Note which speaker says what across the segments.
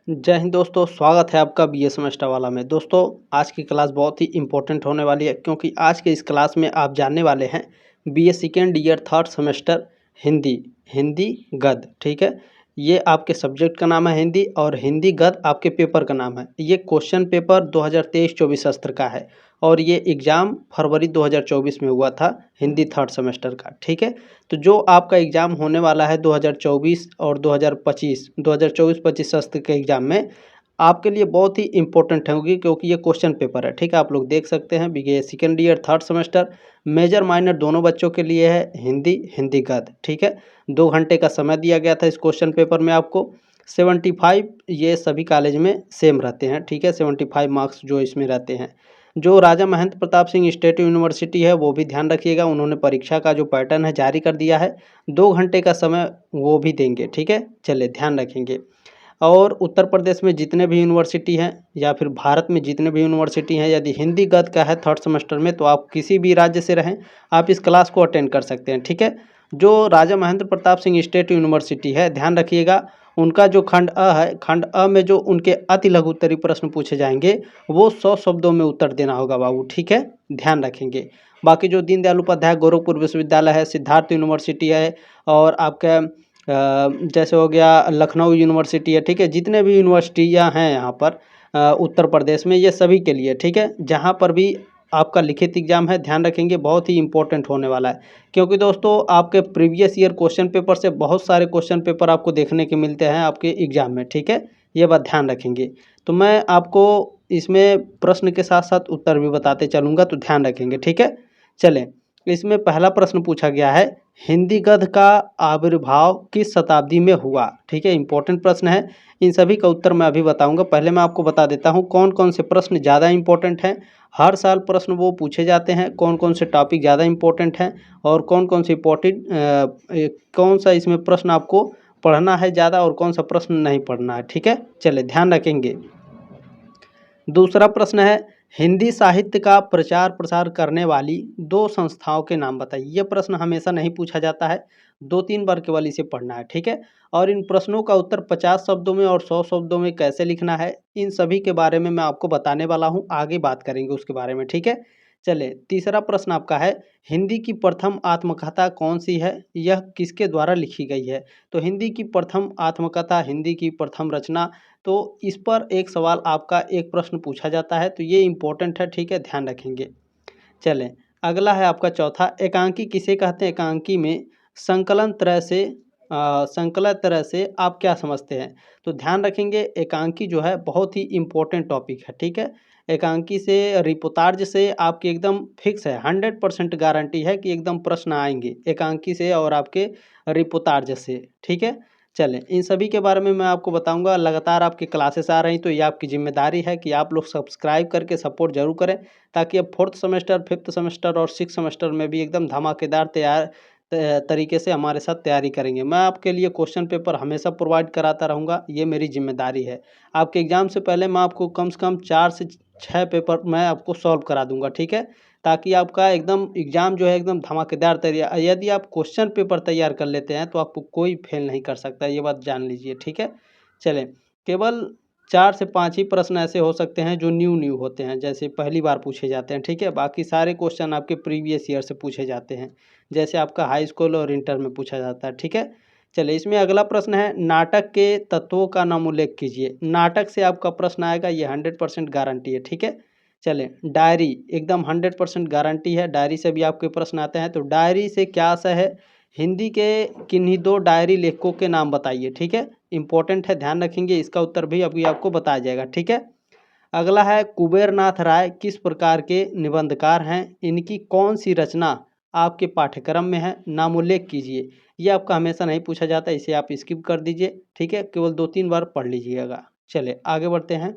Speaker 1: जय हिंद दोस्तों, स्वागत है आपका बीए सेमेस्टर वाला में। दोस्तों, आज की क्लास बहुत ही इम्पोर्टेंट होने वाली है क्योंकि आज के इस क्लास में आप जानने वाले हैं BA second year third semester Hindi Hindi गद्य। ठीक है, ये आपके सब्जेक्ट का नाम है हिंदी और हिंदी गद्य आपके पेपर का नाम है। ये क्वेश्चन पेपर 2023-24 सत्र का है और ये एग्ज़ाम फरवरी 2024 में हुआ था हिंदी थर्ड सेमेस्टर का। ठीक है, तो जो आपका एग्ज़ाम होने वाला है 2024 और 2024-25 सत्र के एग्ज़ाम में आपके लिए बहुत ही इम्पोर्टेंट होगी क्योंकि ये क्वेश्चन पेपर है। ठीक है, आप लोग देख सकते हैं BA second year third semester major minor दोनों बच्चों के लिए है हिंदी गद्य। ठीक है, 2 घंटे का समय दिया गया था इस क्वेश्चन पेपर में आपको। 75 ये सभी कॉलेज में सेम रहते हैं। ठीक है, 75 मार्क्स जो इसमें रहते हैं। जो राजा महेंद्र प्रताप सिंह स्टेट यूनिवर्सिटी है वो भी ध्यान रखिएगा, उन्होंने परीक्षा का जो पैटर्न है जारी कर दिया है। 2 घंटे का समय वो भी देंगे। ठीक है, चलिए ध्यान रखेंगे। और उत्तर प्रदेश में जितने भी यूनिवर्सिटी हैं या फिर भारत में जितने भी यूनिवर्सिटी हैं, यदि हिंदी गद्य का है थर्ड सेमेस्टर में तो आप किसी भी राज्य से रहें आप इस क्लास को अटेंड कर सकते हैं। ठीक है, जो राजा महेंद्र प्रताप सिंह स्टेट यूनिवर्सिटी है ध्यान रखिएगा, उनका जो खंड अ है, खंड अ में जो उनके अति लघु उत्तरीय प्रश्न पूछे जाएंगे वो 100 शब्दों में उत्तर देना होगा बाबू। ठीक है, ध्यान रखेंगे। बाकी जो दीनदयाल उपाध्याय गोरखपुर विश्वविद्यालय है, सिद्धार्थ यूनिवर्सिटी है और आपका जैसे हो गया लखनऊ यूनिवर्सिटी है। ठीक है, जितने भी यूनिवर्सिटियाँ हैं यहाँ पर उत्तर प्रदेश में ये सभी के लिए। ठीक है, जहाँ पर भी आपका लिखित एग्जाम है ध्यान रखेंगे, बहुत ही इंपॉर्टेंट होने वाला है क्योंकि दोस्तों आपके प्रीवियस ईयर क्वेश्चन पेपर से बहुत सारे क्वेश्चन पेपर आपको देखने के मिलते हैं आपके एग्जाम में। ठीक है, ये बात ध्यान रखेंगे। तो मैं आपको इसमें प्रश्न के साथ साथ उत्तर भी बताते चलूँगा, तो ध्यान रखेंगे। ठीक है, चलें। इसमें पहला प्रश्न पूछा गया है, हिंदी गद्य का आविर्भाव किस शताब्दी में हुआ। ठीक है, इंपॉर्टेंट प्रश्न है। इन सभी का उत्तर मैं अभी बताऊंगा। पहले मैं आपको बता देता हूं कौन कौन से प्रश्न ज़्यादा इंपॉर्टेंट हैं। हर साल प्रश्न वो पूछे जाते हैं, कौन कौन से टॉपिक ज़्यादा इंपॉर्टेंट हैं और कौन कौन से इंपॉर्टेंट कौन सा इसमें प्रश्न आपको पढ़ना है ज़्यादा और कौन सा प्रश्न नहीं पढ़ना है। ठीक है, चले ध्यान रखेंगे। दूसरा प्रश्न है, हिंदी साहित्य का प्रचार प्रसार करने वाली 2 संस्थाओं के नाम बताइए। ये प्रश्न हमेशा नहीं पूछा जाता है, 2-3 बार केवल इसे पढ़ना है। ठीक है, और इन प्रश्नों का उत्तर 50 शब्दों में और 100 शब्दों में कैसे लिखना है इन सभी के बारे में मैं आपको बताने वाला हूँ, आगे बात करेंगे उसके बारे में। ठीक है, चले तीसरा प्रश्न आपका है, हिंदी की प्रथम आत्मकथा कौन सी है, यह किसके द्वारा लिखी गई है। तो हिंदी की प्रथम आत्मकथा, हिंदी की प्रथम रचना, तो इस पर एक सवाल आपका एक प्रश्न पूछा जाता है, तो ये इम्पोर्टेंट है। ठीक है, ध्यान रखेंगे। चलें, अगला है आपका चौथा, एकांकी किसे कहते हैं। एकांकी में संकलन तरह से आप क्या समझते हैं। तो ध्यान रखेंगे, एकांकी जो है बहुत ही इम्पोर्टेंट टॉपिक है। ठीक है, एकांकी से रिपोर्टाज से आपकी एकदम फिक्स है, 100% गारंटी है कि एकदम प्रश्न आएंगे एकांकी से और आपके रिपोर्टाज से। ठीक है, चलें, इन सभी के बारे में मैं आपको बताऊंगा। लगातार आपकी क्लासेस आ रही तो ये आपकी जिम्मेदारी है कि आप लोग सब्सक्राइब करके सपोर्ट जरूर करें ताकि अब फोर्थ सेमेस्टर, फिफ्थ सेमेस्टर और सिक्स सेमेस्टर में भी एकदम धमाकेदार तरीके से हमारे साथ तैयारी करेंगे। मैं आपके लिए क्वेश्चन पेपर हमेशा प्रोवाइड कराता रहूँगा, ये मेरी जिम्मेदारी है। आपके एग्ज़ाम से पहले मैं आपको कम से कम 4 से 6 पेपर मैं आपको सॉल्व करा दूँगा। ठीक है, ताकि आपका एकदम एग्ज़ाम जो है एकदम धमाकेदार तैयार, यदि आप क्वेश्चन पेपर तैयार कर लेते हैं तो आपको कोई फेल नहीं कर सकता, ये बात जान लीजिए। ठीक है, चलें, केवल 4 से 5 ही प्रश्न ऐसे हो सकते हैं जो न्यू होते हैं, जैसे पहली बार पूछे जाते हैं। ठीक है, बाकी सारे क्वेश्चन आपके प्रीवियस ईयर से पूछे जाते हैं, जैसे आपका हाई स्कूल और इंटर में पूछा जाता है। ठीक है, चलिए इसमें अगला प्रश्न है, नाटक के तत्वों का नाम उल्लेख कीजिए। नाटक से आपका प्रश्न आएगा, ये 100% गारंटी है। ठीक है, चलें, डायरी एकदम 100% गारंटी है, डायरी से भी आपके प्रश्न आते हैं। तो डायरी से क्या आशय है, हिंदी के किन्हीं 2 डायरी लेखकों के नाम बताइए। ठीक है, इंपॉर्टेंट है, ध्यान रखेंगे, इसका उत्तर भी अभी आपको बताया जाएगा। ठीक है, अगला है, कुबेरनाथ राय किस प्रकार के निबंधकार हैं, इनकी कौन सी रचना आपके पाठ्यक्रम में है, नाम उल्लेख कीजिए। ये आपका हमेशा नहीं पूछा जाता, इसे आप स्किप कर दीजिए। ठीक है, केवल 2-3 बार पढ़ लीजिएगा। चलिए आगे बढ़ते हैं।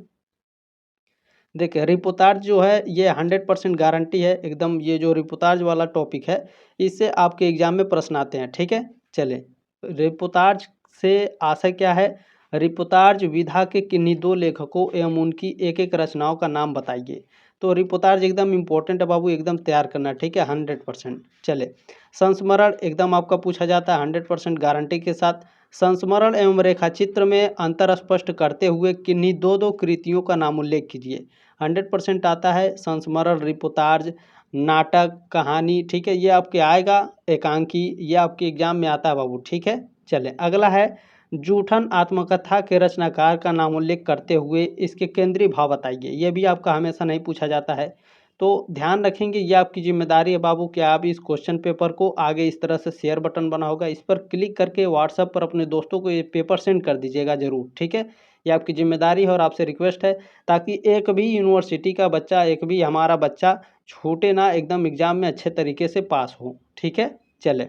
Speaker 1: देखिए, रिपोर्टाज जो है ये 100% गारंटी है एकदम, ये जो रिपोर्टाज वाला टॉपिक है इससे आपके एग्जाम में प्रश्न आते हैं। ठीक है, चलें, रिपोर्टाज से आशय क्या है, रिपोर्टाज विधा के किन्हीं 2 लेखकों एवं उनकी एक एक रचनाओं का नाम बताइए। तो रिपोर्टाज एकदम इंपॉर्टेंट है बाबू, एकदम तैयार करना। ठीक है, 100%। चले, संस्मरण एकदम आपका पूछा जाता है 100% गारंटी के साथ। संस्मरण एवं रेखाचित्र में अंतर स्पष्ट करते हुए किन्हीं दो दो कृतियों का नाम उल्लेख कीजिए। 100% आता है संस्मरण, रिपोर्टाज, नाटक, कहानी, ठीक है, ये आपके आएगा। एकांकी, ये आपके एग्जाम में आता है बाबू, ठीक है। चले अगला है जूठन आत्मकथा के रचनाकार का नाम उल्लेख करते हुए इसके केंद्रीय भाव बताइए। ये भी आपका हमेशा नहीं पूछा जाता है, तो ध्यान रखेंगे, ये आपकी जिम्मेदारी है बाबू कि आप इस क्वेश्चन पेपर को आगे इस तरह से शेयर बटन बना होगा, इस पर क्लिक करके व्हाट्सएप पर अपने दोस्तों को ये पेपर सेंड कर दीजिएगा ज़रूर, ठीक है। ये आपकी जिम्मेदारी है और आपसे रिक्वेस्ट है, ताकि एक भी यूनिवर्सिटी का बच्चा, एक भी हमारा बच्चा छूटे ना, एकदम एग्जाम में अच्छे तरीके से पास हो, ठीक है। चले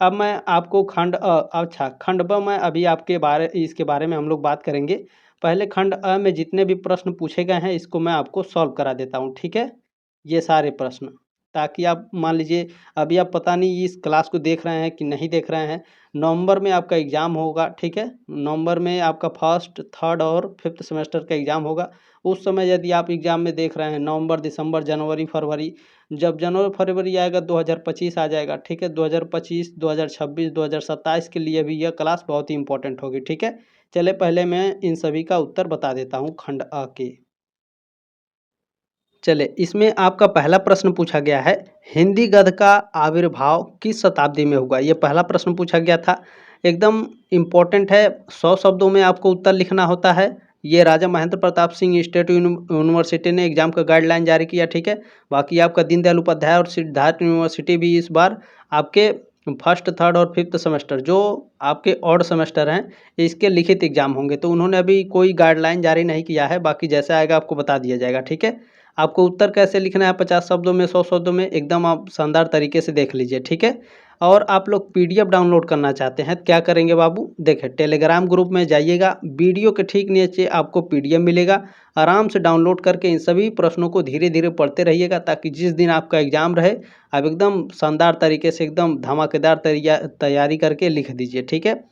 Speaker 1: अब मैं आपको खंड ब में अभी इसके बारे में हम लोग बात करेंगे। पहले खंड अ में जितने भी प्रश्न पूछे गए हैं इसको मैं आपको सॉल्व करा देता हूँ, ठीक है। ये सारे प्रश्न, ताकि आप मान लीजिए अभी आप पता नहीं इस क्लास को देख रहे हैं कि नहीं देख रहे हैं। नवंबर में आपका एग्ज़ाम होगा, ठीक है। नवंबर में आपका फर्स्ट, थर्ड और फिफ्थ सेमेस्टर का एग्ज़ाम होगा। उस समय यदि आप एग्ज़ाम में देख रहे हैं नवंबर, दिसंबर, जनवरी, फरवरी, जब जनवरी फरवरी आएगा 2025 आ जाएगा, ठीक है। 2025, 2026, 2027 के लिए भी यह क्लास बहुत ही इंपॉर्टेंट होगी, ठीक है। चले पहले मैं इन सभी का उत्तर बता देता हूँ खंड अ के। चले इसमें आपका पहला प्रश्न पूछा गया है, हिंदी गद्य का आविर्भाव किस शताब्दी में हुआ। ये पहला प्रश्न पूछा गया था, एकदम इम्पोर्टेंट है। 100 शब्दों में आपको उत्तर लिखना होता है। ये राजा महेंद्र प्रताप सिंह स्टेट यूनिवर्सिटी ने एग्जाम का गाइडलाइन जारी किया, ठीक है। बाकी आपका दीनदयाल उपाध्याय और सिद्धार्थ यूनिवर्सिटी भी इस बार आपके फर्स्ट, थर्ड और फिफ्थ सेमेस्टर, जो आपके ऑड सेमेस्टर हैं, इसके लिखित एग्जाम होंगे। तो उन्होंने अभी कोई गाइडलाइन जारी नहीं किया है, बाकी जैसे आएगा आपको बता दिया जाएगा, ठीक है। आपको उत्तर कैसे लिखना है, 50 शब्दों में, 100 शब्दों में, एकदम आप शानदार तरीके से देख लीजिए, ठीक है। और आप लोग पीडीएफ डाउनलोड करना चाहते हैं, क्या करेंगे बाबू, देखें टेलीग्राम ग्रुप में जाइएगा, वीडियो के ठीक नीचे आपको पीडीएफ मिलेगा। आराम से डाउनलोड करके इन सभी प्रश्नों को धीरे धीरे पढ़ते रहिएगा, ताकि जिस दिन आपका एग्जाम रहे आप एकदम शानदार तरीके से, एकदम धमाकेदार तैयारी करके लिख दीजिए, ठीक है।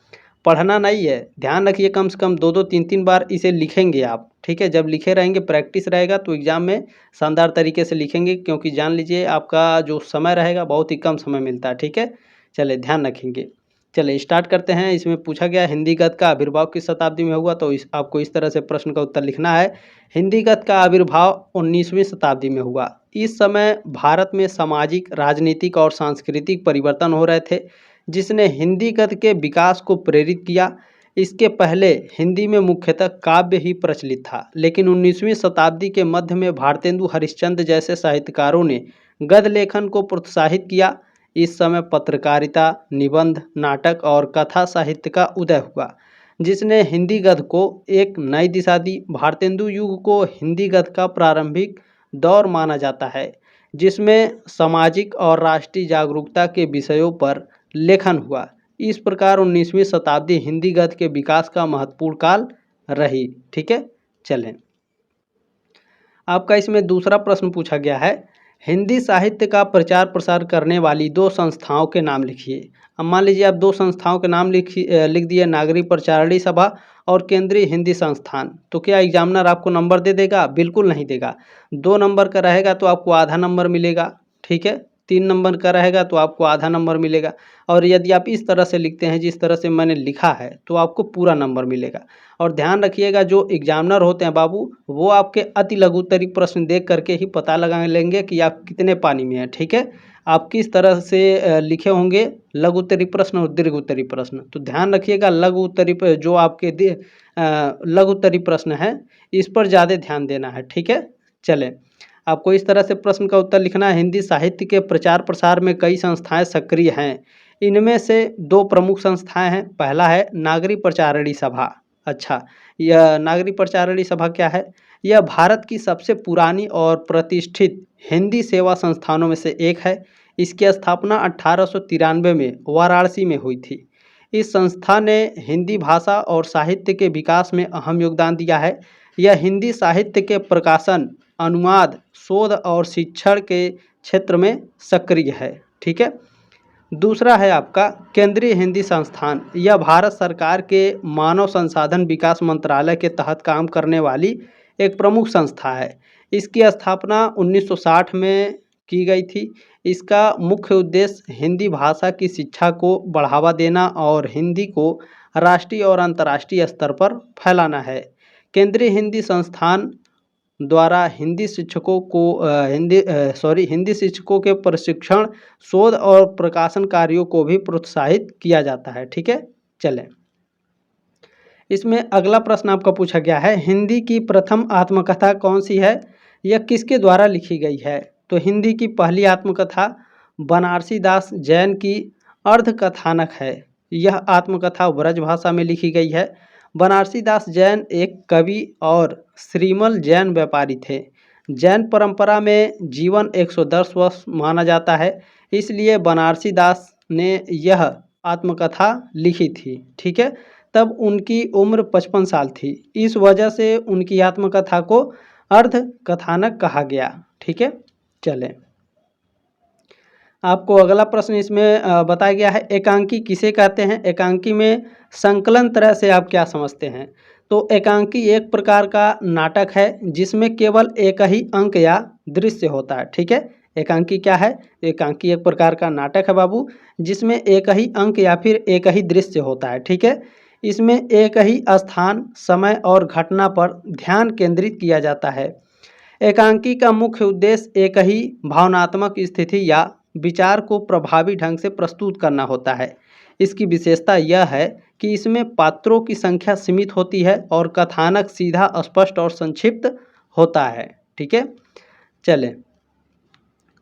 Speaker 1: पढ़ना नहीं है, ध्यान रखिए, कम से कम 2-2, 3-3 बार इसे लिखेंगे आप, ठीक है। जब लिखे रहेंगे, प्रैक्टिस रहेगा, तो एग्ज़ाम में शानदार तरीके से लिखेंगे, क्योंकि जान लीजिए आपका जो समय रहेगा बहुत ही कम समय मिलता है, ठीक है। चलिए ध्यान रखेंगे। चलिए स्टार्ट करते हैं। इसमें पूछा गया हिंदी गद्य का आविर्भाव किस शताब्दी में हुआ, तो आपको इस तरह से प्रश्न का उत्तर लिखना है। हिंदी गद्य का आविर्भाव 19वीं शताब्दी में हुआ। इस समय भारत में सामाजिक, राजनीतिक और सांस्कृतिक परिवर्तन हो रहे थे, जिसने हिंदी गद्य के विकास को प्रेरित किया। इसके पहले हिंदी में मुख्यतः काव्य ही प्रचलित था, लेकिन 19वीं शताब्दी के मध्य में भारतेंदु हरिश्चंद्र जैसे साहित्यकारों ने गद्य लेखन को प्रोत्साहित किया। इस समय पत्रकारिता, निबंध, नाटक और कथा साहित्य का उदय हुआ, जिसने हिंदी गद्य को एक नई दिशा दी। भारतेंदु युग को हिंदी गद्य का प्रारंभिक दौर माना जाता है, जिसमें सामाजिक और राष्ट्रीय जागरूकता के विषयों पर लेखन हुआ। इस प्रकार 19वीं शताब्दी हिंदी गद्य के विकास का महत्वपूर्ण काल रही, ठीक है। चलें आपका इसमें दूसरा प्रश्न पूछा गया है, हिंदी साहित्य का प्रचार प्रसार करने वाली दो संस्थाओं के नाम लिखिए। अब मान लीजिए आप दो संस्थाओं के नाम लिख दिए, नागरिक प्रचारणी सभा और केंद्रीय हिंदी संस्थान, तो क्या एग्जामिनर आपको नंबर दे देगा? बिल्कुल नहीं देगा। 2 नंबर का रहेगा तो आपको आधा नंबर मिलेगा, ठीक है। 3 नंबर का रहेगा तो आपको आधा नंबर मिलेगा, और यदि आप इस तरह से लिखते हैं जिस तरह से मैंने लिखा है, तो आपको पूरा नंबर मिलेगा। और ध्यान रखिएगा, जो एग्जामिनर होते हैं बाबू, वो आपके अति लघु उत्तरीय प्रश्न देख करके ही पता लगा लेंगे कि आप कितने पानी में हैं, ठीक है। आप किस तरह से लिखे होंगे लघु उत्तरीय प्रश्न और दीर्घ उत्तरीय प्रश्न, तो ध्यान रखिएगा, लघु उत्तरीय जो आपके लघु उत्तरीय प्रश्न है, इस पर ज़्यादा ध्यान देना है, ठीक है। चलें आपको इस तरह से प्रश्न का उत्तर लिखना है, हिंदी साहित्य के प्रचार प्रसार में कई संस्थाएं सक्रिय हैं। इनमें से 2 प्रमुख संस्थाएं हैं। पहला है नागरिक प्रचारणी सभा। अच्छा, यह नागरिक प्रचारणी सभा क्या है? यह भारत की सबसे पुरानी और प्रतिष्ठित हिंदी सेवा संस्थानों में से एक है। इसकी स्थापना 1893 में वाराणसी में हुई थी। इस संस्था ने हिंदी भाषा और साहित्य के विकास में अहम योगदान दिया है। यह हिंदी साहित्य के प्रकाशन, अनुवाद, शोध और शिक्षण के क्षेत्र में सक्रिय है, ठीक है। दूसरा है आपका केंद्रीय हिंदी संस्थान। यह भारत सरकार के मानव संसाधन विकास मंत्रालय के तहत काम करने वाली एक प्रमुख संस्था है। इसकी स्थापना 1960 में की गई थी। इसका मुख्य उद्देश्य हिंदी भाषा की शिक्षा को बढ़ावा देना और हिंदी को राष्ट्रीय और अंतर्राष्ट्रीय स्तर पर फैलाना है। केंद्रीय हिंदी संस्थान द्वारा हिंदी शिक्षकों को हिंदी शिक्षकों के प्रशिक्षण, शोध और प्रकाशन कार्यों को भी प्रोत्साहित किया जाता है। ठीक है, चलें इसमें अगला प्रश्न आपका पूछा गया है, हिंदी की प्रथम आत्मकथा कौन सी है, यह किसके द्वारा लिखी गई है। तो हिंदी की पहली आत्मकथा बनारसी दास जैन की अर्धकथानक है। यह आत्मकथा ब्रजभाषा में लिखी गई है। बनारसी दास जैन एक कवि और श्रीमल जैन व्यापारी थे। जैन परंपरा में जीवन 110 वर्ष माना जाता है, इसलिए बनारसी दास ने यह आत्मकथा लिखी थी। ठीक है, तब उनकी उम्र 55 साल थी, इस वजह से उनकी आत्मकथा को अर्ध कथानक कहा गया। ठीक है, चलें आपको अगला प्रश्न इसमें बताया गया है, एकांकी किसे कहते हैं। एकांकी में संकलन तरह से आप क्या समझते हैं। तो एकांकी एक प्रकार का नाटक है जिसमें केवल एक ही अंक या दृश्य होता है। ठीक है, एकांकी क्या है, एकांकी एक प्रकार का नाटक है बाबू, जिसमें एक ही अंक या फिर एक ही दृश्य होता है। ठीक है, इसमें एक ही स्थान, समय और घटना पर ध्यान केंद्रित किया जाता है। एकांकी का मुख्य उद्देश्य एक ही भावनात्मक स्थिति या विचार को प्रभावी ढंग से प्रस्तुत करना होता है। इसकी विशेषता यह है कि इसमें पात्रों की संख्या सीमित होती है और कथानक सीधा, स्पष्ट और संक्षिप्त होता है। ठीक है, चलें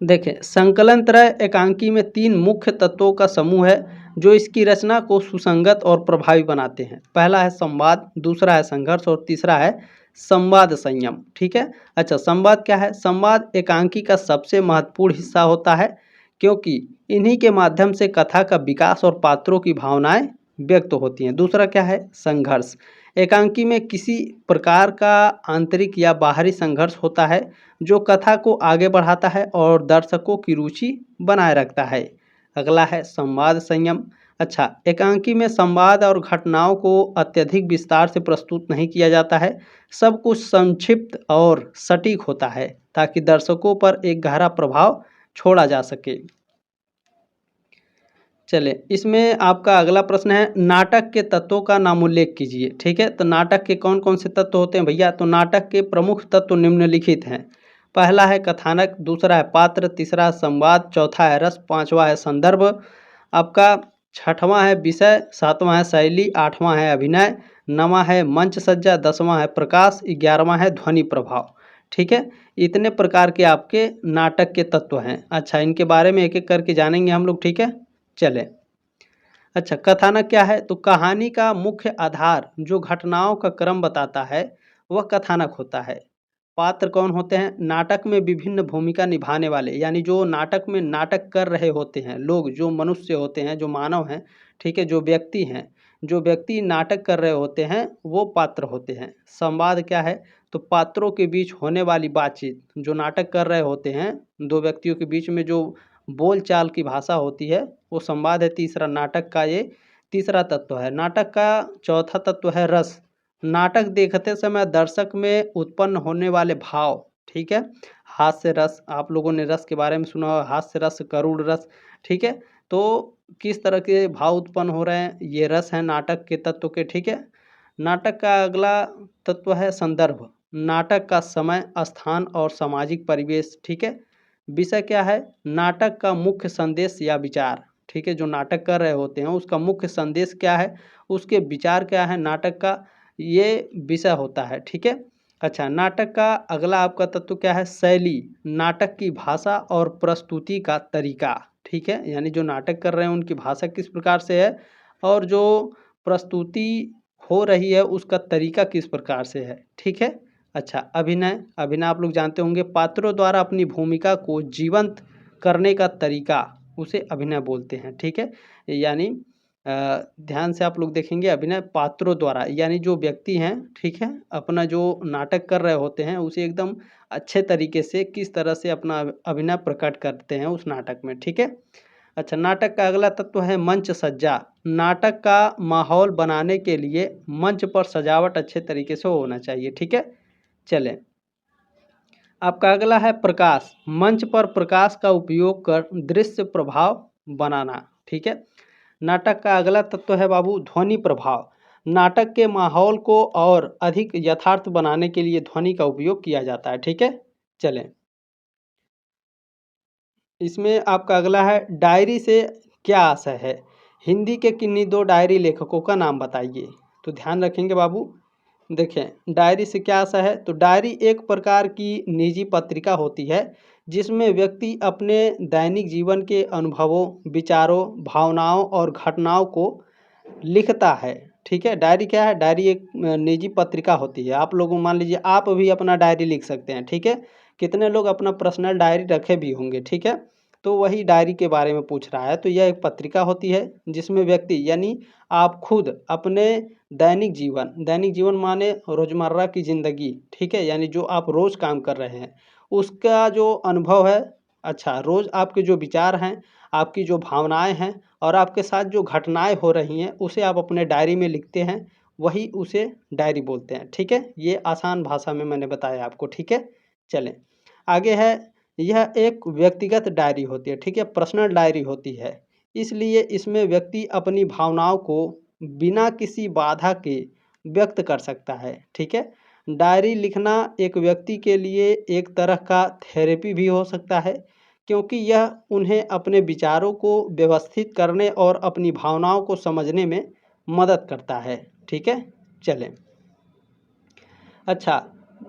Speaker 1: देखें, संकलन तरह एकांकी में 3 मुख्य तत्वों का समूह है जो इसकी रचना को सुसंगत और प्रभावी बनाते हैं। पहला है संवाद, दूसरा है संघर्ष और तीसरा है संवाद संयम। ठीक है, अच्छा संवाद क्या है। संवाद एकांकी का सबसे महत्वपूर्ण हिस्सा होता है क्योंकि इन्हीं के माध्यम से कथा का विकास और पात्रों की भावनाएं व्यक्त होती हैं। दूसरा क्या है, संघर्ष। एकांकी में किसी प्रकार का आंतरिक या बाहरी संघर्ष होता है जो कथा को आगे बढ़ाता है और दर्शकों की रुचि बनाए रखता है। अगला है संवाद संयम। अच्छा, एकांकी में संवाद और घटनाओं को अत्यधिक विस्तार से प्रस्तुत नहीं किया जाता है, सब कुछ संक्षिप्त और सटीक होता है ताकि दर्शकों पर एक गहरा प्रभाव छोड़ा जा सके। चले इसमें आपका अगला प्रश्न है, नाटक के तत्वों का नामोल्लेख कीजिए। ठीक है, तो नाटक के कौन कौन से तत्व होते हैं भैया। तो नाटक के प्रमुख तत्व निम्नलिखित हैं। पहला है कथानक, दूसरा है पात्र, तीसरा है संवाद, चौथा है रस, पांचवा है संदर्भ, आपका छठवां है विषय, सातवां है शैली, आठवां है अभिनय, नवां है मंच सज्जा, 10वां है प्रकाश, 11वां है ध्वनि प्रभाव। ठीक है, इतने प्रकार के आपके नाटक के तत्व हैं। अच्छा, इनके बारे में एक एक करके जानेंगे हम लोग। ठीक है, चलें अच्छा, कथानक क्या है। तो कहानी का मुख्य आधार जो घटनाओं का क्रम बताता है वह कथानक होता है। पात्र कौन होते हैं, नाटक में विभिन्न भूमिका निभाने वाले, यानी जो नाटक में नाटक कर रहे होते हैं लोग, जो मनुष्य होते हैं, जो मानव हैं। ठीक है, जो व्यक्ति हैं, जो व्यक्ति नाटक कर रहे होते हैं वो पात्र होते हैं। संवाद क्या है, तो पात्रों के बीच होने वाली बातचीत, जो नाटक कर रहे होते हैं दो व्यक्तियों के बीच में जो बोल चाल की भाषा होती है वो संवाद है। तीसरा नाटक का ये तीसरा तत्व है। नाटक का चौथा तत्व है रस। नाटक देखते समय दर्शक में उत्पन्न होने वाले भाव। ठीक है, हास्य रस, आप लोगों ने रस के बारे में सुना होगा, हास्य रस, करुण रस। ठीक है, तो किस तरह के भाव उत्पन्न हो रहे हैं, ये रस है नाटक के तत्व के। ठीक है, नाटक का अगला तत्व है संदर्भ। नाटक का समय, स्थान और सामाजिक परिवेश। ठीक है, विषय क्या है, नाटक का मुख्य संदेश या विचार। ठीक है, जो नाटक कर रहे होते हैं उसका मुख्य संदेश क्या है, उसके विचार क्या है, नाटक का ये विषय होता है। ठीक है, अच्छा, नाटक का अगला आपका तत्व क्या है, शैली। नाटक की भाषा और प्रस्तुति का तरीका। ठीक है, यानी जो नाटक कर रहे हैं उनकी भाषा किस प्रकार से है और जो प्रस्तुति हो रही है उसका तरीका किस प्रकार से है। ठीक है, अच्छा, अभिनय। अभिनय आप लोग जानते होंगे, पात्रों द्वारा अपनी भूमिका को जीवंत करने का तरीका उसे अभिनय बोलते हैं। ठीक है, यानी ध्यान से आप लोग देखेंगे, अभिनय पात्रों द्वारा, यानी जो व्यक्ति हैं, ठीक है, अपना जो नाटक कर रहे होते हैं उसे एकदम अच्छे तरीके से किस तरह से अपना अभिनय प्रकट करते हैं उस नाटक में। ठीक है, अच्छा, नाटक का अगला तत्व है मंच सज्जा। नाटक का माहौल बनाने के लिए मंच पर सजावट अच्छे तरीके से होना चाहिए। ठीक है, चलें आपका अगला है प्रकाश। मंच पर प्रकाश का उपयोग कर दृश्य प्रभाव बनाना। ठीक है, नाटक का अगला तत्व है बाबू ध्वनि प्रभाव। नाटक के माहौल को और अधिक यथार्थ बनाने के लिए ध्वनि का उपयोग किया जाता है। ठीक है, चलें। इसमें आपका अगला है डायरी से क्या आशय है। हिंदी के किन्हीं दो डायरी लेखकों का नाम बताइए। तो ध्यान रखेंगे बाबू, देखें डायरी से क्या आशय है। तो डायरी एक प्रकार की निजी पत्रिका होती है जिसमें व्यक्ति अपने दैनिक जीवन के अनुभवों, विचारों, भावनाओं और घटनाओं को लिखता है। ठीक है, डायरी क्या है, डायरी एक निजी पत्रिका होती है। आप लोग मान लीजिए आप भी अपना डायरी लिख सकते हैं। ठीक है, कितने लोग अपना पर्सनल डायरी रखे भी होंगे। ठीक है, तो वही डायरी के बारे में पूछ रहा है। तो यह एक पत्रिका होती है जिसमें व्यक्ति यानी आप खुद अपने दैनिक जीवन माने रोज़मर्रा की ज़िंदगी, ठीक है, यानी जो आप रोज़ काम कर रहे हैं उसका जो अनुभव है, अच्छा रोज़ आपके जो विचार हैं, आपकी जो भावनाएं हैं और आपके साथ जो घटनाएं हो रही हैं उसे आप अपने डायरी में लिखते हैं, वही उसे डायरी बोलते हैं। ठीक है, ये आसान भाषा में मैंने बताया आपको। ठीक है, चलें आगे है। यह एक व्यक्तिगत डायरी होती है। ठीक है, पर्सनल डायरी होती है, इसलिए इसमें व्यक्ति अपनी भावनाओं को बिना किसी बाधा के व्यक्त कर सकता है। ठीक है, डायरी लिखना एक व्यक्ति के लिए एक तरह का थेरेपी भी हो सकता है क्योंकि यह उन्हें अपने विचारों को व्यवस्थित करने और अपनी भावनाओं को समझने में मदद करता है। ठीक है, चलें। अच्छा,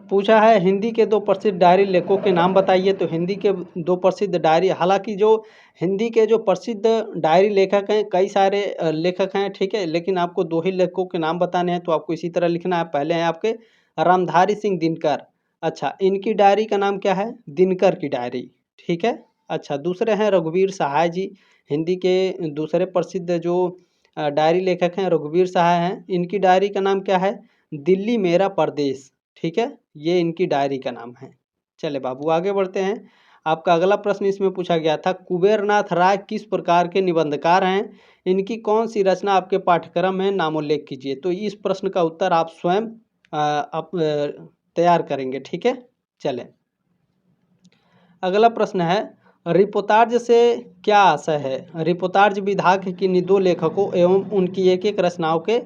Speaker 1: पूछा है हिंदी के दो प्रसिद्ध डायरी लेखकों के नाम बताइए। तो हिंदी के दो प्रसिद्ध डायरी, हालांकि जो हिंदी के जो प्रसिद्ध डायरी लेखक हैं कई सारे लेखक हैं। ठीक है, लेकिन आपको दो ही लेखकों के नाम बताने हैं तो आपको इसी तरह लिखना है। पहले हैं आपके रामधारी सिंह दिनकर। अच्छा, इनकी डायरी का नाम क्या है, दिनकर की डायरी। ठीक है, अच्छा दूसरे हैं रघुवीर सहाय जी। हिंदी के दूसरे प्रसिद्ध जो डायरी लेखक हैं रघुवीर सहाय हैं। इनकी डायरी का नाम क्या है, दिल्ली मेरा परदेश। ठीक है, ये इनकी डायरी का नाम है। चले बाबू आगे बढ़ते हैं। आपका अगला प्रश्न इसमें पूछा गया था कुबेरनाथ राय किस प्रकार के निबंधकार हैं, इनकी कौन सी रचना आपके पाठ्यक्रम में नामोल्लेख कीजिए। तो इस प्रश्न का उत्तर आप स्वयं तैयार करेंगे। ठीक है, चलें। अगला प्रश्न है रिपोर्टाज से क्या आशय है। रिपोर्टाज विधा के किन्हीं दो लेखकों एवं उनकी एक एक रचनाओं के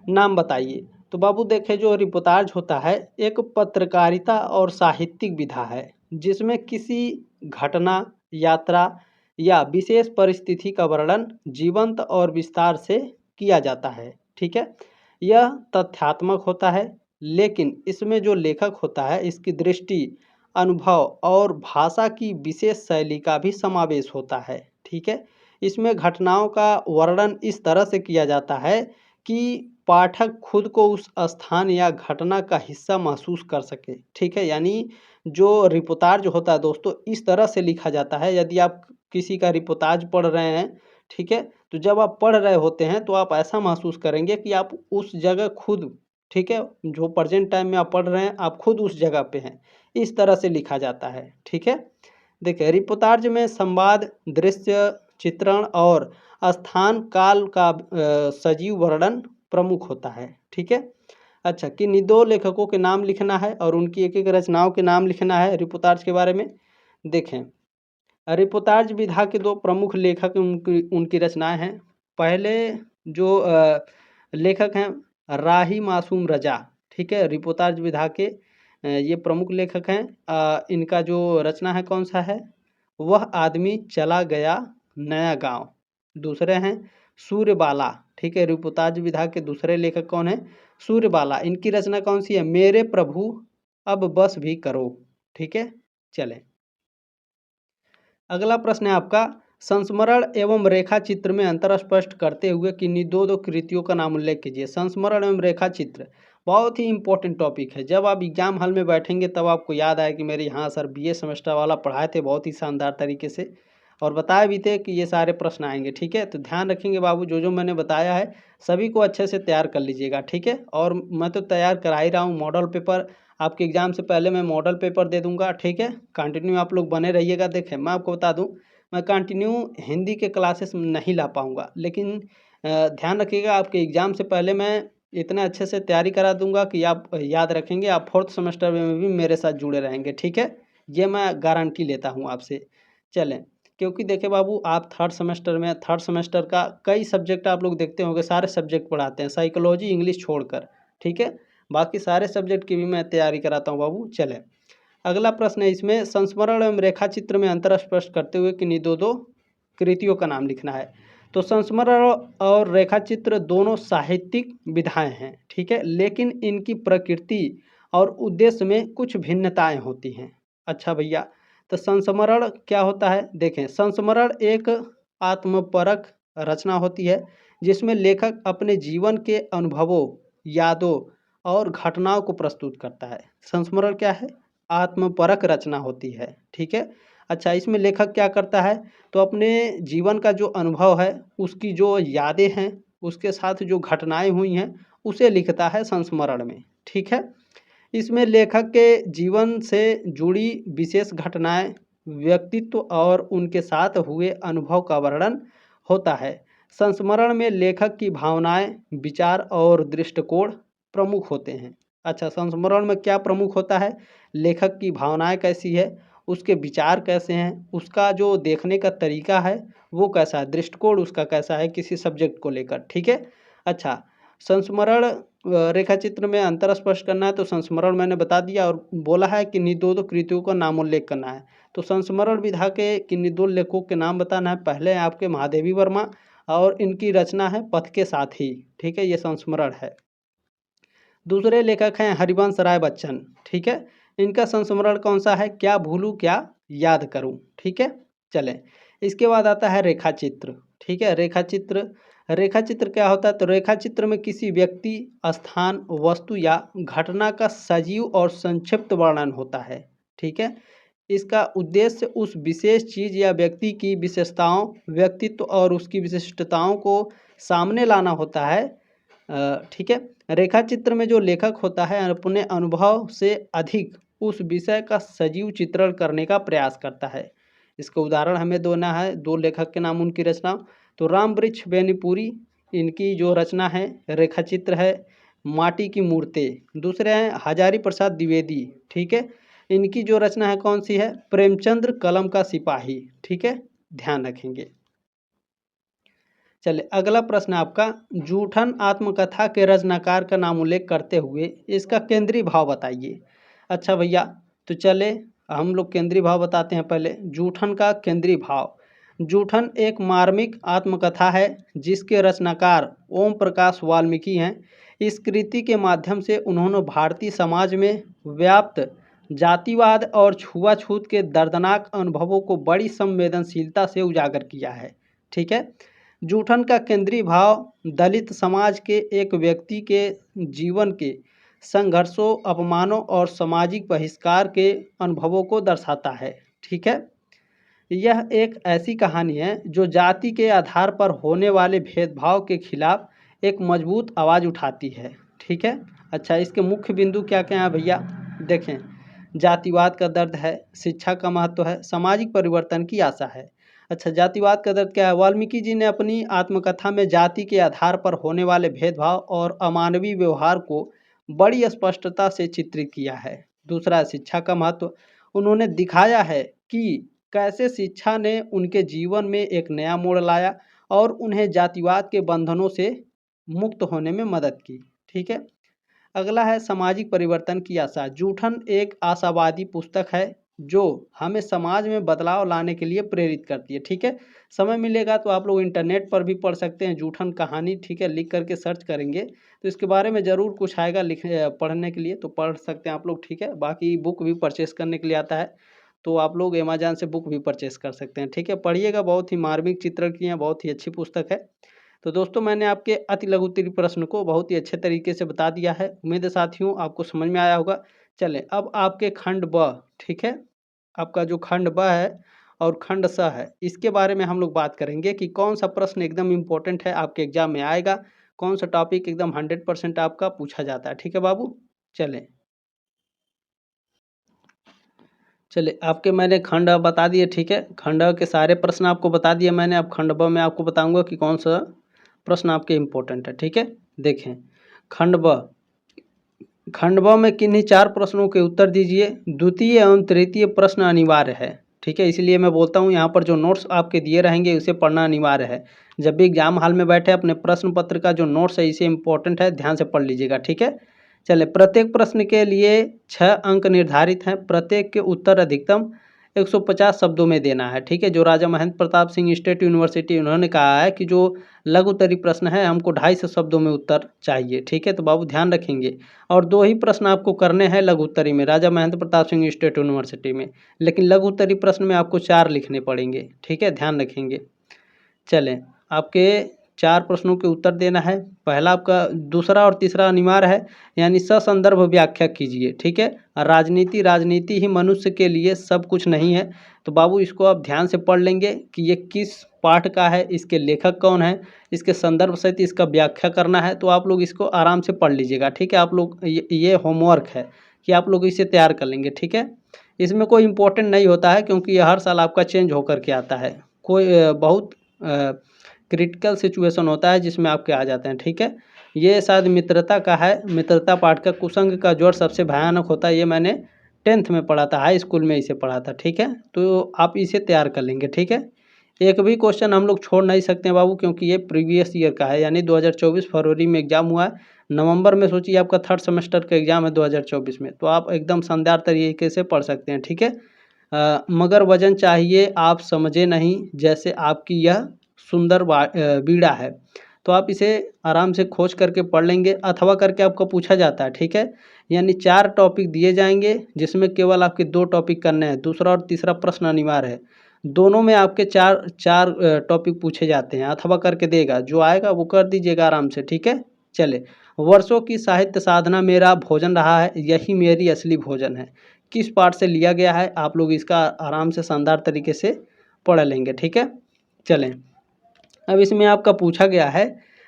Speaker 1: नाम बताइए। तो बाबू देखें, जो रिपोर्टाज होता है एक पत्रकारिता और साहित्यिक विधा है जिसमें किसी घटना, यात्रा या विशेष परिस्थिति का वर्णन जीवंत और विस्तार से किया जाता है। ठीक है, यह तथ्यात्मक होता है लेकिन इसमें जो लेखक होता है इसकी दृष्टि, अनुभव और भाषा की विशेष शैली का भी समावेश होता है। ठीक है, इसमें घटनाओं का वर्णन इस तरह से किया जाता है कि पाठक खुद को उस स्थान या घटना का हिस्सा महसूस कर सके। ठीक है, यानी जो रिपोर्टाज होता है दोस्तों इस तरह से लिखा जाता है। यदि आप किसी का रिपोर्टाज पढ़ रहे हैं, ठीक है, तो जब आप पढ़ रहे होते हैं तो आप ऐसा महसूस करेंगे कि आप उस जगह खुद, ठीक है, जो प्रेजेंट टाइम में आप पढ़ रहे हैं आप खुद उस जगह पे हैं, इस तरह से लिखा जाता है। ठीक है, देखिए रिपोर्टाज में संवाद, दृश्य चित्रण और स्थान काल का सजीव वर्णन प्रमुख होता है। ठीक है, अच्छा किन्हीं दो लेखकों के नाम लिखना है और उनकी एक एक रचनाओं के नाम लिखना है रिपोर्टाज के बारे में। देखें, रिपोर्टाज विधा के दो प्रमुख लेखक उनकी उनकी रचनाएं हैं। पहले जो लेखक हैं राही मासूम रजा। ठीक है, रिपोर्टाज विधा के ये प्रमुख लेखक हैं। इनका जो रचना है कौन सा है, वह आदमी चला गया नया गांव। दूसरे हैं सूर्यबाला। ठीक है, रिपोर्टाज विधा के दूसरे लेखक कौन है, सूर्यबाला। इनकी रचना कौन सी है, मेरे प्रभु अब बस भी करो। ठीक है, चलें। अगला प्रश्न है आपका संस्मरण एवं रेखा चित्र में अंतर स्पष्ट करते हुए किन्हीं दो कृतियों का नाम उल्लेख कीजिए। संस्मरण एवं रेखा चित्र बहुत ही इंपॉर्टेंट टॉपिक है। जब आप एग्जाम हॉल में बैठेंगे तब आपको याद आए कि मेरे यहाँ सर बीए सेमेस्टर वाला पढ़ाए थे बहुत ही शानदार तरीके से और बताए भी थे कि ये सारे प्रश्न आएंगे। ठीक है, तो ध्यान रखेंगे बाबू, जो जो मैंने बताया है सभी को अच्छे से तैयार कर लीजिएगा। ठीक है, और मैं तो तैयार करा ही रहा हूँ मॉडल पेपर, आपके एग्ज़ाम से पहले मैं मॉडल पेपर दे दूंगा। ठीक है, कंटिन्यू आप लोग बने रहिएगा। देखें मैं आपको बता दूं, मैं कंटिन्यू हिंदी के क्लासेस नहीं ला पाऊंगा, लेकिन ध्यान रखिएगा आपके एग्ज़ाम से पहले मैं इतना अच्छे से तैयारी करा दूंगा कि आप याद रखेंगे, आप फोर्थ सेमेस्टर में भी मेरे साथ जुड़े रहेंगे। ठीक है, ये मैं गारंटी लेता हूँ आपसे। चलें, क्योंकि देखिए बाबू, आप थर्ड सेमेस्टर का कई सब्जेक्ट आप लोग देखते होंगे, सारे सब्जेक्ट पढ़ाते हैं, साइकोलॉजी इंग्लिश छोड़कर, ठीक है। बाकी सारे सब्जेक्ट की भी मैं तैयारी कराता हूँ बाबू। चले, अगला प्रश्न है, इसमें संस्मरण एवं रेखा चित्र में अंतर स्पष्ट करते हुए किन्हीं दो कृतियों का नाम लिखना है। तो संस्मरण और रेखा चित्र दोनों साहित्यिक विधाएं हैं, ठीक है, लेकिन इनकी प्रकृति और उद्देश्य में कुछ भिन्नताएं होती हैं। अच्छा भैया, तो संस्मरण क्या होता है? देखें, संस्मरण एक आत्मपरक रचना होती है जिसमें लेखक अपने जीवन के अनुभवों, यादों और घटनाओं को प्रस्तुत करता है। संस्मरण क्या है? आत्मपरक रचना होती है, ठीक है। अच्छा, इसमें लेखक क्या करता है? तो अपने जीवन का जो अनुभव है, उसकी जो यादें हैं, उसके साथ जो घटनाएं हुई हैं, उसे लिखता है संस्मरण में, ठीक है। इसमें लेखक के जीवन से जुड़ी विशेष घटनाएं, व्यक्तित्व और उनके साथ हुए अनुभव का वर्णन होता है। संस्मरण में लेखक की भावनाएं, विचार और दृष्टिकोण प्रमुख होते हैं। अच्छा, संस्मरण में क्या प्रमुख होता है? लेखक की भावनाएं कैसी है, उसके विचार कैसे हैं, उसका जो देखने का तरीका है वो कैसा है, दृष्टिकोण उसका कैसा है किसी सब्जेक्ट को लेकर, ठीक है। अच्छा, संस्मरण रेखा चित्र में अंतर स्पष्ट करना है, तो संस्मरण मैंने बता दिया और बोला है कि निदो कृतियों का नामोल्लेख करना है। तो संस्मरण विधा के किन्हीं दो लेखकों के नाम बताना है। पहले आपके महादेवी वर्मा और इनकी रचना है पथ के साथी, ठीक है, ये संस्मरण है। दूसरे लेखक हैं हरिवंश राय बच्चन, ठीक है। इनका संस्मरण कौन सा है? क्या भूलूं क्या याद करूं, ठीक है। चलें, इसके बाद आता है रेखा चित्र, ठीक है। रेखा चित्र क्या होता है? तो रेखा चित्र में किसी व्यक्ति, स्थान, वस्तु या घटना का सजीव और संक्षिप्त वर्णन होता है, ठीक है। इसका उद्देश्य उस विशेष चीज़ या व्यक्ति की विशेषताओं, व्यक्तित्व और उसकी विशिष्टताओं को सामने लाना होता है, ठीक है। रेखा चित्र में जो लेखक होता है अपने अनुभव से अधिक उस विषय का सजीव चित्रण करने का प्रयास करता है। इसका उदाहरण हमें देना है, दो लेखक के नाम, उनकी रचना। तो राम वृक्ष बेनीपुरी, इनकी जो रचना है रेखा चित्र है माटी की मूर्तें। दूसरे हैं हजारी प्रसाद द्विवेदी, ठीक है। इनकी जो रचना है कौन सी है? प्रेमचंद्र कलम का सिपाही, ठीक है, ध्यान रखेंगे। चले, अगला प्रश्न आपका, जूठन आत्मकथा के रचनाकार का नाम उल्लेख करते हुए इसका केंद्रीय भाव बताइए। अच्छा भैया, तो चले हम लोग केंद्रीय भाव बताते हैं। पहले जूठन का केंद्रीय भाव। जूठन एक मार्मिक आत्मकथा है जिसके रचनाकार ओम प्रकाश वाल्मीकि हैं। इस कृति के माध्यम से उन्होंने भारतीय समाज में व्याप्त जातिवाद और छुआछूत के दर्दनाक अनुभवों को बड़ी संवेदनशीलता से उजागर किया है, ठीक है। जूठन का केंद्रीय भाव दलित समाज के एक व्यक्ति के जीवन के संघर्षों, अपमानों और सामाजिक बहिष्कार के अनुभवों को दर्शाता है, ठीक है। यह एक ऐसी कहानी है जो जाति के आधार पर होने वाले भेदभाव के खिलाफ एक मजबूत आवाज़ उठाती है, ठीक है। अच्छा, इसके मुख्य बिंदु क्या क्या हैं भैया? देखें, जातिवाद का दर्द है, शिक्षा का महत्व है, सामाजिक परिवर्तन की आशा है। अच्छा, जातिवाद का दर्द क्या है? वाल्मीकि जी ने अपनी आत्मकथा में जाति के आधार पर होने वाले भेदभाव और अमानवीय व्यवहार को बड़ी स्पष्टता से चित्रित किया है। दूसरा, शिक्षा का महत्व। उन्होंने दिखाया है कि कैसे शिक्षा ने उनके जीवन में एक नया मोड़ लाया और उन्हें जातिवाद के बंधनों से मुक्त होने में मदद की, ठीक है। अगला है सामाजिक परिवर्तन की आशा। जूठन एक आशावादी पुस्तक है जो हमें समाज में बदलाव लाने के लिए प्रेरित करती है, ठीक है। समय मिलेगा तो आप लोग इंटरनेट पर भी पढ़ सकते हैं जूठन कहानी, ठीक है, लिख करके सर्च करेंगे तो इसके बारे में ज़रूर कुछ आएगा लिख पढ़ने के लिए, तो पढ़ सकते हैं आप लोग, ठीक है। बाकी बुक भी परचेस करने के लिए आता है, तो आप लोग अमेज़न से बुक भी परचेस कर सकते हैं, ठीक है। पढ़िएगा, बहुत ही मार्मिक चित्रण की है, बहुत ही अच्छी पुस्तक है। तो दोस्तों, मैंने आपके अति लघु उत्तरीय प्रश्न को बहुत ही अच्छे तरीके से बता दिया है। उम्मीद है साथियों आपको समझ में आया होगा। चलें, अब आपके खंड ब, ठीक है, आपका जो खंड ब है और खंड स है, इसके बारे में हम लोग बात करेंगे कि कौन सा प्रश्न एकदम इम्पोर्टेंट है, आपके एग्जाम में आएगा, कौन सा टॉपिक एकदम 100% आपका पूछा जाता है, ठीक है बाबू। चलें, आपके मैंने खंड बता दिए, ठीक है, खंड के सारे प्रश्न आपको बता दिए मैंने। अब खंड ब में आपको बताऊंगा कि कौन सा प्रश्न आपके इम्पोर्टेंट है, ठीक है। देखें, खंड ब में किन्हीं चार प्रश्नों के उत्तर दीजिए। द्वितीय एवं तृतीय प्रश्न अनिवार्य है, ठीक है, इसलिए मैं बोलता हूँ यहाँ पर जो नोट्स आपके दिए रहेंगे उसे पढ़ना अनिवार्य है। जब भी एग्जाम हॉल में बैठे अपने प्रश्न पत्र का जो नोट्स है इसे इम्पोर्टेंट है, ध्यान से पढ़ लीजिएगा। ठीक है, चलिए प्रत्येक प्रश्न के लिए 6 अंक निर्धारित हैं। प्रत्येक के उत्तर अधिकतम 150 शब्दों में देना है। ठीक है, जो राजा महेंद्र प्रताप सिंह स्टेट यूनिवर्सिटी उन्होंने कहा है कि जो लघु उत्तरीय प्रश्न है हमको 250 शब्दों में उत्तर चाहिए। ठीक है, तो बाबू ध्यान रखेंगे। और 2 ही प्रश्न आपको करने हैं लघु उत्तरीय में राजा महेंद्र प्रताप सिंह स्टेट यूनिवर्सिटी में, लेकिन लघु उत्तरीय प्रश्न में आपको 4 लिखने पड़ेंगे। ठीक है, ध्यान रखेंगे। चलें, आपके 4 प्रश्नों के उत्तर देना है। पहला आपका दूसरा और तीसरा अनिवार्य है, यानी ससंदर्भ व्याख्या कीजिए। ठीक है, राजनीति ही मनुष्य के लिए सब कुछ नहीं है। तो बाबू इसको आप ध्यान से पढ़ लेंगे कि ये किस पाठ का है, इसके लेखक कौन है, इसके संदर्भ सहित इसका व्याख्या करना है। तो आप लोग इसको आराम से पढ़ लीजिएगा। ठीक है, आप लोग ये होमवर्क है कि आप लोग इसे तैयार कर लेंगे। ठीक है, इसमें कोई इम्पोर्टेंट नहीं होता है क्योंकि ये हर साल आपका चेंज होकर के आता है। कोई बहुत क्रिटिकल सिचुएशन होता है जिसमें आपके आ जाते हैं। ठीक है, ये शायद मित्रता का है, मित्रता पाठ का कुसंग का जोड़ सबसे भयानक होता है। ये मैंने 10th में पढ़ा था, हाई स्कूल में इसे पढ़ा था। ठीक है, तो आप इसे तैयार कर लेंगे। ठीक है, एक भी क्वेश्चन हम लोग छोड़ नहीं सकते हैं बाबू, क्योंकि ये प्रीवियस ईयर का है, यानी 2024 फरवरी में एग्जाम हुआ है। नवंबर में सोचिए आपका 3rd सेमेस्टर का एग्जाम है 2024 में, तो आप एकदम शानदार तरीके से पढ़ सकते हैं। ठीक है, मगर वजन चाहिए आप समझे नहीं, जैसे आपकी यह सुंदर बीड़ा है। तो आप इसे आराम से खोज करके पढ़ लेंगे, अथवा करके आपको पूछा जाता है। ठीक है, यानी 4 टॉपिक दिए जाएंगे जिसमें केवल आपके 2 टॉपिक करने हैं। दूसरा और तीसरा प्रश्न अनिवार्य है, दोनों में आपके चार टॉपिक पूछे जाते हैं। अथवा करके देगा, जो आएगा वो कर दीजिएगा आराम से। ठीक है, चले, वर्षों की साहित्य साधना मेरा भोजन रहा है, यही मेरी असली भोजन है। किस पाठ से लिया गया है, आप लोग इसका आराम से शानदार तरीके से पढ़ लेंगे। ठीक है, चलें, अब इसमें आपका पूछा गया है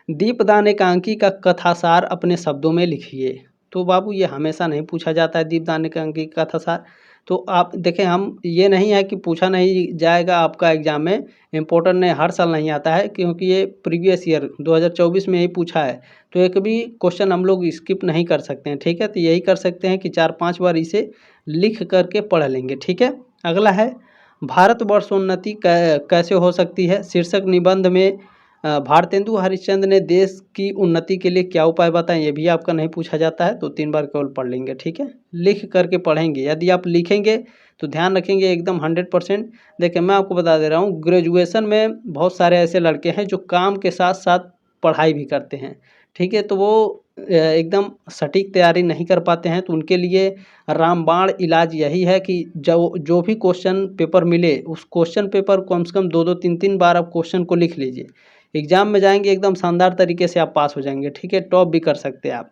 Speaker 1: दीपदान एकांकी का कथासार अपने शब्दों में लिखिए। तो बाबू ये हमेशा नहीं पूछा जाता है दीपदान एकांकी का कथासार। तो आप देखें, हम ये नहीं है कि पूछा नहीं जाएगा आपका एग्जाम में, इम्पोर्टेंट नहीं, हर साल नहीं आता है, क्योंकि ये प्रीवियस ईयर 2024 में ही पूछा है। तो एक भी क्वेश्चन हम लोग स्किप नहीं कर सकते हैं। ठीक है, तो यही कर सकते हैं कि 4-5 बार इसे लिख करके पढ़ लेंगे। ठीक है, अगला है भारतवर्षोन्नति कैसे हो सकती है। शीर्षक निबंध में भारतेंदु हरिश्चंद्र ने देश की उन्नति के लिए क्या उपाय बताएं, ये भी आपका नहीं पूछा जाता है, तो 3 बार केवल पढ़ लेंगे। ठीक है, लिख करके पढ़ेंगे। यदि आप लिखेंगे तो ध्यान रखेंगे एकदम 100%। देखिए, मैं आपको बता दे रहा हूँ, ग्रेजुएशन में बहुत सारे ऐसे लड़के हैं जो काम के साथ साथ पढ़ाई भी करते हैं। ठीक है, तो वो एकदम सटीक तैयारी नहीं कर पाते हैं, तो उनके लिए रामबाण इलाज यही है कि जो भी क्वेश्चन पेपर मिले उस क्वेश्चन पेपर को कम से कम 2-2 3-3 बार आप क्वेश्चन को लिख लीजिए। एग्जाम में जाएंगे एकदम शानदार तरीके से आप पास हो जाएंगे। ठीक है, टॉप भी कर सकते हैं आप।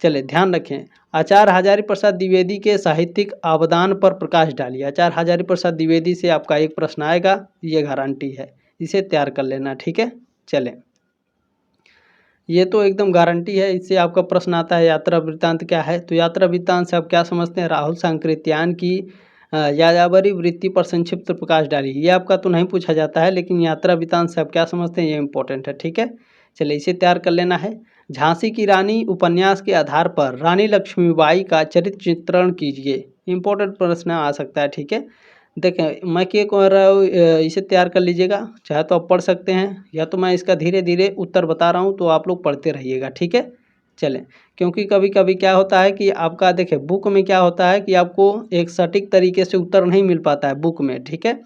Speaker 1: चले, ध्यान रखें, आचार्य हजारी प्रसाद द्विवेदी के साहित्यिक अवदान पर प्रकाश डालिए। आचार्य हजारी प्रसाद द्विवेदी से आपका एक प्रश्न आएगा, ये गारंटी है, इसे तैयार कर लेना। ठीक है, चलें, ये तो एकदम गारंटी है। इससे आपका प्रश्न आता है यात्रा वृत्तांत क्या है। तो यात्रा वृत्तांत से आप क्या समझते हैं, राहुल सांकृत्यायन की यायावरी वृत्ति पर संक्षिप्त प्रकाश डालिए। ये आपका तो नहीं पूछा जाता है, लेकिन यात्रा वृत्तांत से आप क्या समझते हैं, ये इंपॉर्टेंट है। ठीक है, चलिए इसे तैयार कर लेना है। झांसी की रानी उपन्यास के आधार पर रानी लक्ष्मीबाई का चरित्र चित्रण कीजिए। इंपॉर्टेंट प्रश्न आ सकता है। ठीक है, देखें, मैं क्या कह रहा हूँ, इसे तैयार कर लीजिएगा, चाहे तो आप पढ़ सकते हैं, या तो मैं इसका धीरे धीरे उत्तर बता रहा हूँ तो आप लोग पढ़ते रहिएगा। ठीक है, चलें, क्योंकि कभी कभी क्या होता है कि आपका देखें बुक में क्या होता है कि आपको एक सटीक तरीके से उत्तर नहीं मिल पाता है बुक में। ठीक है,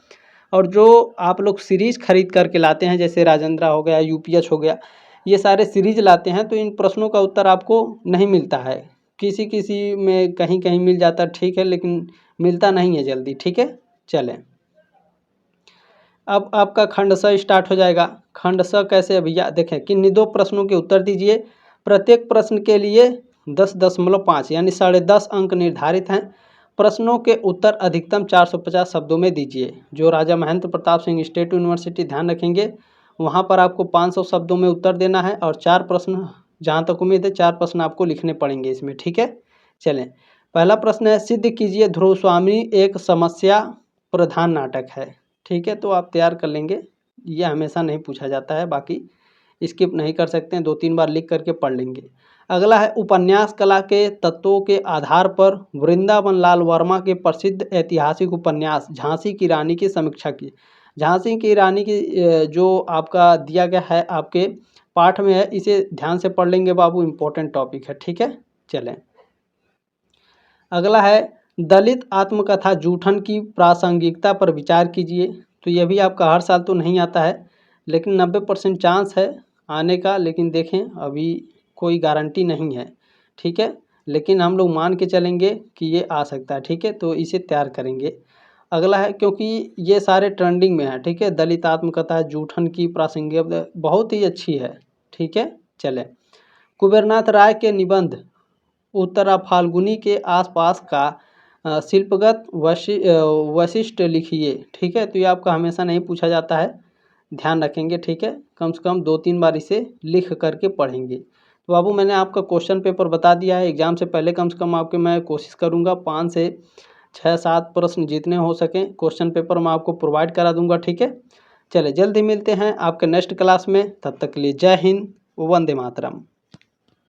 Speaker 1: और जो आप लोग सीरीज खरीद करके लाते हैं, जैसे राजेंद्र हो गया, यूपीएच हो गया, ये सारे सीरीज लाते हैं, तो इन प्रश्नों का उत्तर आपको नहीं मिलता है। किसी किसी में कहीं कहीं मिल जाता, ठीक है, लेकिन मिलता नहीं है जल्दी। ठीक है, चलें, अब आपका खंड स स्टार्ट हो जाएगा। खंड स कैसे है भैया, देखें, किन्हीं 2 प्रश्नों के उत्तर दीजिए। प्रत्येक प्रश्न के लिए 10.5 यानी 10.5 अंक निर्धारित हैं। प्रश्नों के उत्तर अधिकतम 450 शब्दों में दीजिए। जो राजा महेंद्र प्रताप सिंह स्टेट यूनिवर्सिटी, ध्यान रखेंगे, वहाँ पर आपको 500 शब्दों में उत्तर देना है, और 4 प्रश्न, जहाँ तक उम्मीद है 4 प्रश्न आपको लिखने पड़ेंगे इसमें। ठीक है, चलें, पहला प्रश्न है, सिद्ध कीजिए ध्रुव स्वामी एक समस्या प्रधान नाटक है। ठीक है, तो आप तैयार कर लेंगे, ये हमेशा नहीं पूछा जाता है, बाकी स्किप नहीं कर सकते हैं, 2-3 बार लिख करके पढ़ लेंगे। अगला है उपन्यास कला के तत्वों के आधार पर वृंदावन लाल वर्मा के प्रसिद्ध ऐतिहासिक उपन्यास झांसी की रानी की समीक्षा की। झांसी की रानी की जो आपका दिया गया है आपके पाठ में है, इसे ध्यान से पढ़ लेंगे बाबू, इम्पोर्टेंट टॉपिक है, ठीक है। चलें, अगला है दलित आत्मकथा जूठन की प्रासंगिकता पर विचार कीजिए। तो यह भी आपका हर साल तो नहीं आता है, लेकिन 90% चांस है आने का, लेकिन देखें अभी कोई गारंटी नहीं है, ठीक है, लेकिन हम लोग मान के चलेंगे कि ये आ सकता है, ठीक है, तो इसे तैयार करेंगे। अगला है, क्योंकि ये सारे ट्रेंडिंग में है, ठीक है, दलित आत्मकथा जूठन की प्रासंगिक बहुत ही अच्छी है, ठीक है। चलें, कुबेरनाथ राय के निबंध उत्तरा फाल्गुनी के आसपास का शिल्पगत वैशिष्ट लिखिए, ठीक है। तो ये आपका हमेशा नहीं पूछा जाता है, ध्यान रखेंगे, ठीक है, कम से कम 2-3 बार इसे लिख करके पढ़ेंगे। तो बाबू मैंने आपका क्वेश्चन पेपर बता दिया है, एग्जाम से पहले कम से कम आपके मैं कोशिश करूँगा 5 से 6-7 प्रश्न जितने हो सकें क्वेश्चन पेपर मैं आपको प्रोवाइड करा दूंगा, ठीक है। चले, जल्द ही मिलते हैं आपके नेक्स्ट क्लास में, तब तक के लिए जय हिंद, वंदे मातरम।